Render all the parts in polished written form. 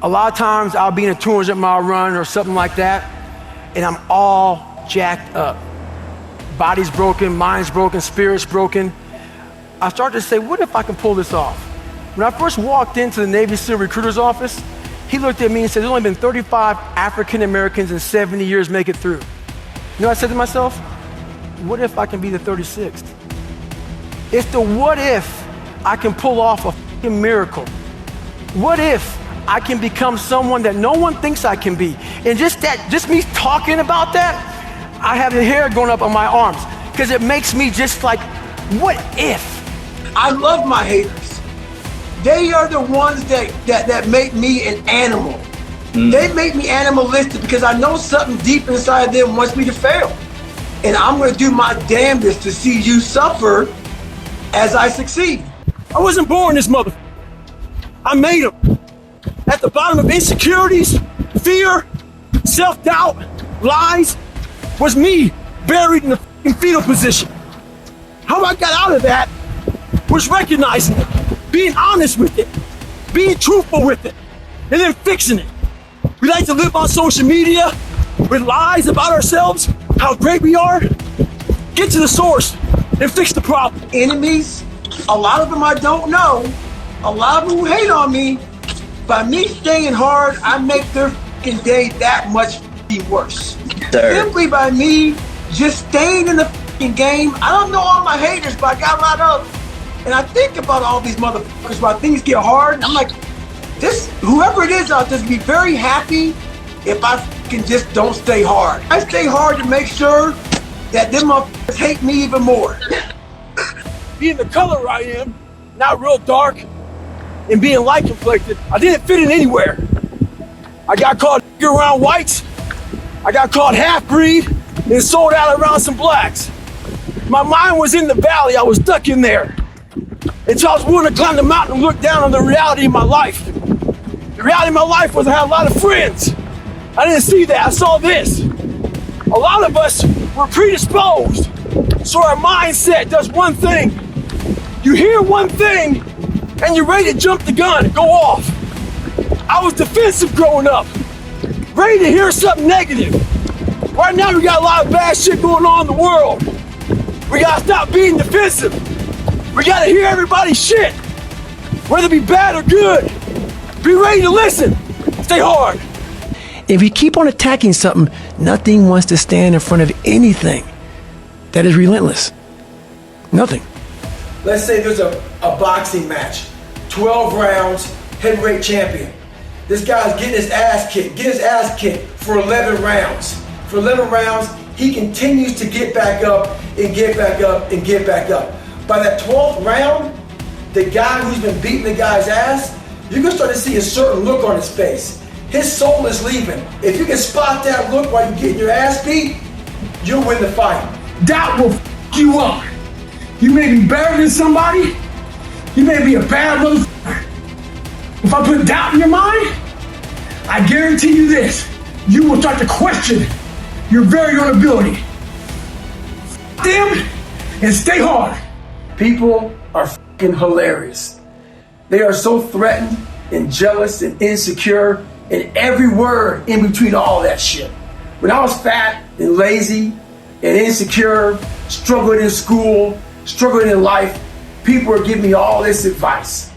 A lot of times I'll be in a 200-mile run or something like that, and I'm all jacked up. Body's broken, mind's broken, spirit's broken. I started to say, what if I can pull this off? When I first walked into the Navy SEAL recruiter's office, he looked at me and said, there's only been 35 African Americans in 70 years make it through. You know what I said to myself? What if I can be the 36th? It's the what if I can pull off a fucking miracle. What if I can become someone that no one thinks I can be? And just me talking about that, I have the hair going up on my arms because it makes me just like, what if? I love my haters. They are the ones that make me an animal. They make me animalistic because I know something deep inside them wants me to fail. And I'm gonna do my damnedest to see you suffer as I succeed. I wasn't born this motherfucker. I made them. At the bottom of insecurities, fear, self-doubt, lies, was me buried in the fetal position. How I got out of that was recognizing it, being honest with it, being truthful with it, and then fixing it. We like to live on social media with lies about ourselves, how great we are. Get to the source and fix the problem. Enemies, a lot of them I don't know, a lot of them who hate on me. By me staying hard, I make their fucking day that much worse. Simply by me just staying in the fucking game. I don't know all my haters, but I got a lot of them. And I think about all these motherfuckers while things get hard. I'm like, whoever it is out there, be very happy if I fucking just don't stay hard. I stay hard to make sure that them motherfuckers hate me even more. Being the color I am, not real dark, and being light complected, I didn't fit in anywhere. I got caught around whites, I got caught half-breed, and sold out around some blacks. My mind was in the valley, I was stuck in there. Until I was willing to climb the mountain and look down on the reality of my life. The reality of my life was I had a lot of friends. I didn't see that, I saw this. A lot of us were predisposed, so our mindset does one thing. You hear one thing, and you're ready to jump the gun and go off. I was defensive growing up, ready to hear something negative. Right now we got a lot of bad shit going on in the world. We gotta stop being defensive. We gotta hear everybody's shit, whether it be bad or good. Be ready to listen, stay hard. If you keep on attacking something, nothing wants to stand in front of anything that is relentless. Nothing. Let's say there's a boxing match, 12 rounds, heavyweight champion. This guy's getting his ass kicked for 11 rounds. For 11 rounds, he continues to get back up and get back up and get back up. By that 12th round, the guy who's been beating the guy's ass, you're gonna start to see a certain look on his face. His soul is leaving. If you can spot that look while you're getting your ass beat, you'll win the fight. Doubt will f you up. You may be better than somebody. You may be a bad motherfucker. If I put doubt in your mind, I guarantee you this, you will start to question your very own ability. F them and stay hard. People are fucking hilarious. They are so threatened and jealous and insecure and every word in between all that shit. When I was fat and lazy and insecure, struggling in school, struggling in life, people were giving me all this advice,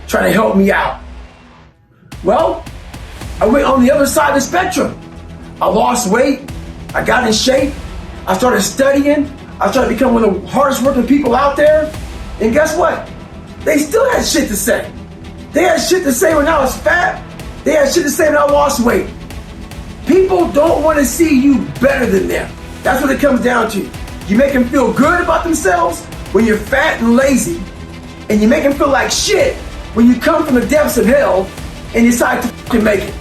trying to help me out. Well, I went on the other side of the spectrum. I lost weight, I got in shape, I started studying, I started becoming one of the hardest working people out there, and guess what? They still had shit to say. They had shit to say when I was fat, they had shit to say when I lost weight. People don't want to see you better than them. That's what it comes down to. You make them feel good about themselves when you're fat and lazy, and you make them feel like shit when you come from the depths of hell and you decide to fucking make it.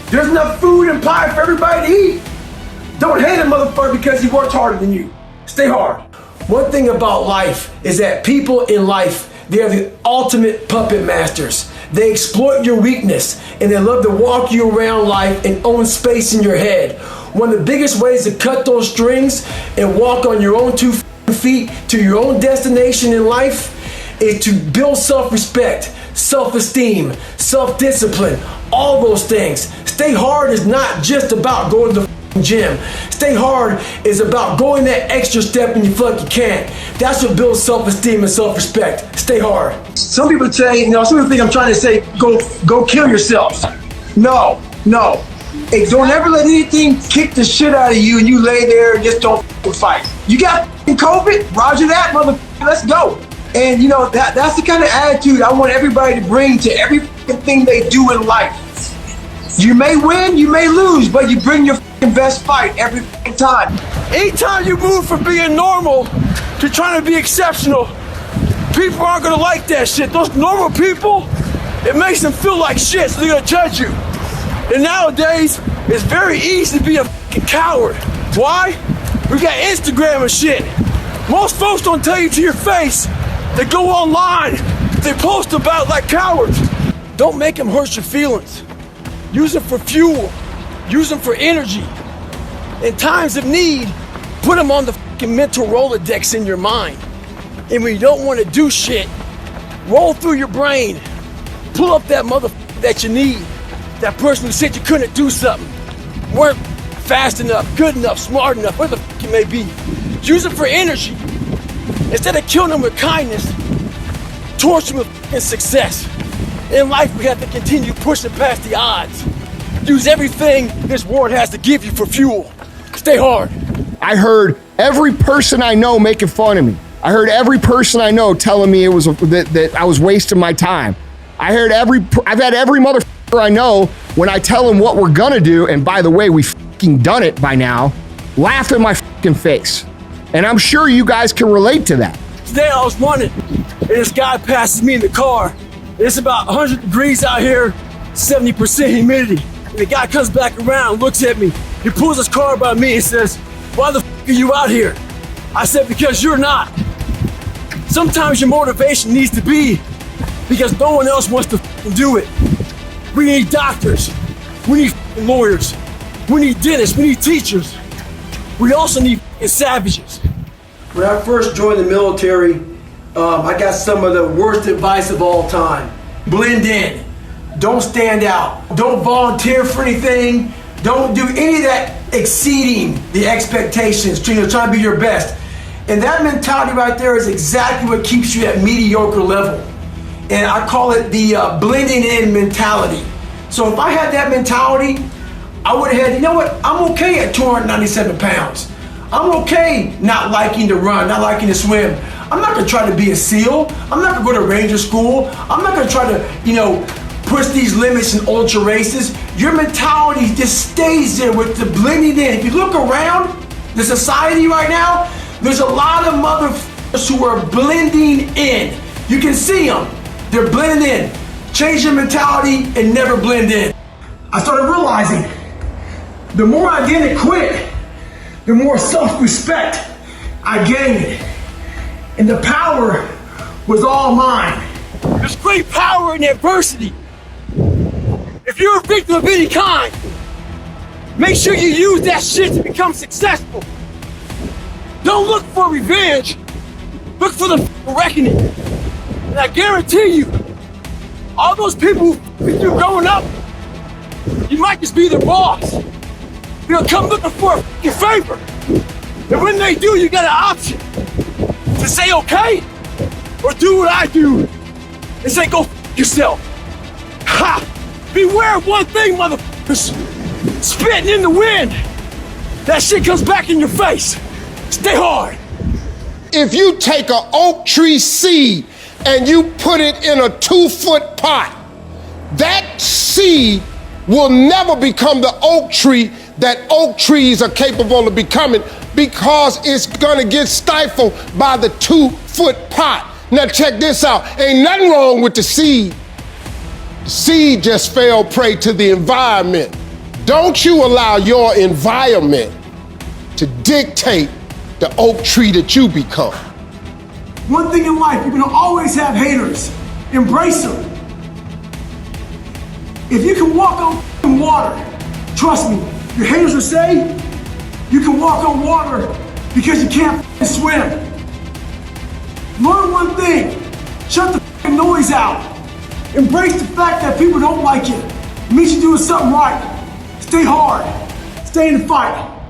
There's enough food and pie for everybody to eat. Don't hate a motherfucker because he worked harder than you. Stay hard. One thing about life is that people in life, they are the ultimate puppet masters. They exploit your weakness and they love to walk you around life and own space in your head. One of the biggest ways to cut those strings and walk on your own 2 feet to your own destination in life is to build self-respect, self-esteem, self-discipline, all those things. Stay hard is not just about going to the gym. Stay hard is about going that extra step when you feel like you can't. That's what builds self-esteem and self-respect. Stay hard. Some people say, some people think I'm trying to say, go kill yourselves. No. Hey, don't ever let anything kick the shit out of you and you lay there and just don't fight. You got COVID? Roger that, motherfucker. Let's go. And that's the kind of attitude I want everybody to bring to everything they do in life. You may win, you may lose, but you bring your best fight every time. Anytime you move from being normal to trying to be exceptional, people aren't gonna like that shit. Those normal people, it makes them feel like shit, so they're gonna judge you. And nowadays, it's very easy to be a fucking coward. Why? We got Instagram and shit. Most folks don't tell you to your face. They go online, they post about like cowards. Don't make them hurt your feelings. Use them for fuel. Use them for energy. In times of need, put them on the fucking mental Rolodex in your mind. And when you don't want to do shit, roll through your brain. Pull up that motherfucker that you need. That person who said you couldn't do something. Weren't fast enough, good enough, smart enough, whatever the fuck you may be. Use it for energy. Instead of killing them with kindness, torch them with fucking success. In life, we have to continue pushing past the odds. Use everything this world has to give you for fuel. Stay hard. I heard every person I know making fun of me. I heard every person I know telling me that I was wasting my time. I've had every motherfucker I know when I tell them what we're gonna do, and by the way, we fucking done it by now, laugh in my fucking face. And I'm sure you guys can relate to that. Today I was running, and this guy passes me in the car. It's about 100 degrees out here, 70% humidity. And the guy comes back around, looks at me. He pulls his car by me and says, "Why the fuck are you out here?" I said, "Because you're not." Sometimes your motivation needs to be because no one else wants to fucking do it. We need doctors. We need fucking lawyers. We need dentists. We need teachers. We also need fucking savages. When I first joined the military, I got some of the worst advice of all time. Blend in. Don't stand out. Don't volunteer for anything. Don't do any of that exceeding the expectations, trying to be your best. And that mentality right there is exactly what keeps you at mediocre level. And I call it the blending in mentality. So if I had that mentality, I would have had, you know what, I'm okay at 297 pounds. I'm okay not liking to run, not liking to swim. I'm not gonna try to be a SEAL. I'm not gonna go to Ranger school. I'm not gonna try to, push these limits in ultra races. Your mentality just stays there with the blending in. If you look around the society right now, there's a lot of motherfuckers who are blending in. You can see them. They're blending in. Change your mentality and never blend in. I started realizing the more I didn't quit, the more self-respect I gained. And the power was all mine. There's great power in adversity. If you're a victim of any kind, make sure you use that shit to become successful. Don't look for revenge. Look for the reckoning. And I guarantee you, all those people who with you growing up, you might just be their boss. They'll come looking for a favor. And when they do, you got an option to say okay, or do what I do and say go yourself. Ha! Beware of one thing, motherfuckers. Spitting in the wind. That shit comes back in your face. Stay hard. If you take an oak tree seed and you put it in a 2-foot pot, that seed will never become the oak tree that oak trees are capable of becoming because it's gonna get stifled by the 2-foot pot. Now check this out, ain't nothing wrong with the seed. The seed just fell prey to the environment. Don't you allow your environment to dictate the oak tree that you become. One thing in life, you're gonna always have haters. Embrace them. If you can walk on water, trust me, your haters will say you can walk on water because you can't swim. Learn one thing, shut the noise out. Embrace the fact that people don't like you. It means you're doing something right. Stay hard. Stay in the fight.